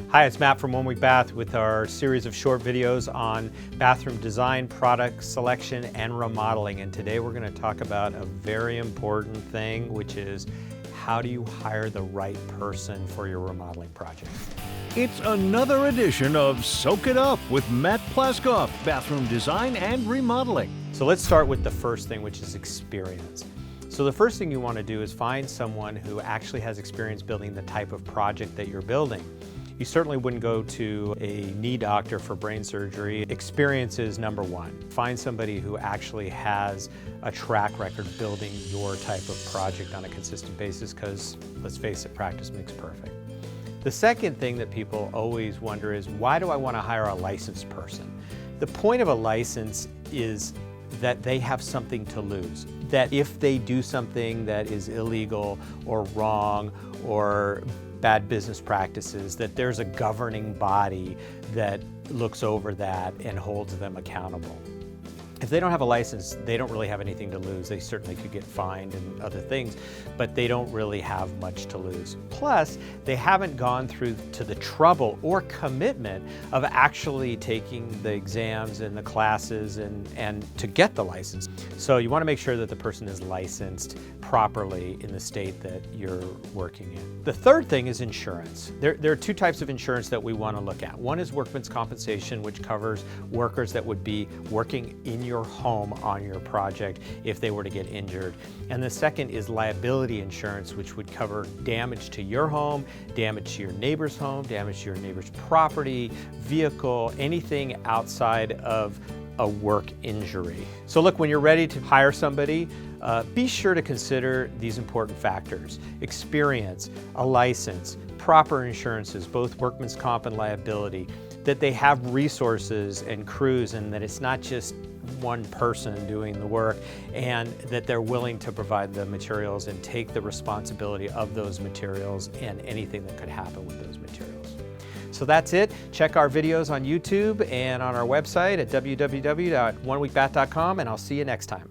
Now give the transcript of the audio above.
Hi, it's Matt from One Week Bath with our series of short videos on bathroom design, product selection, and remodeling. And today we're going to talk about a very important thing, which is how do you hire the right person for your remodeling project? It's another edition of Soak It Up with Matt Plaskoff, bathroom design and remodeling. So let's start with the first thing, which is experience. So the first thing you want to do is find someone who actually has experience building the type of project that you're building. You certainly wouldn't go to a knee doctor for brain surgery. Experience is number one. Find somebody who actually has a track record building your type of project on a consistent basis, because let's face it, practice makes perfect. The second thing that people always wonder is, why do I want to hire a licensed person? The point of a license is that they have something to lose. That if they do something that is illegal or wrong or bad business practices, that there's a governing body that looks over that and holds them accountable. If they don't have a license, they don't really have anything to lose. They certainly could get fined and other things, but they don't really have much to lose. Plus, they haven't gone through to the trouble or commitment of actually taking the exams and the classes and to get the license. So you want to make sure that the person is licensed properly in the state that you're working in. The third thing is insurance. There are two types of insurance that we want to look at. One is workman's compensation, which covers workers that would be working in your home on your project if they were to get injured. And the second is liability insurance, which would cover damage to your home, damage to your neighbor's home, damage to your neighbor's property, vehicle, anything outside of a work injury. So look, when you're ready to hire somebody, be sure to consider these important factors: experience, a license, proper insurances, both workman's comp and liability, that they have resources and crews, and that it's not just one person doing the work, and that they're willing to provide the materials and take the responsibility of those materials and anything that could happen with those materials. So that's it. Check our videos on YouTube and on our website at www.oneweekbath.com, and I'll see you next time.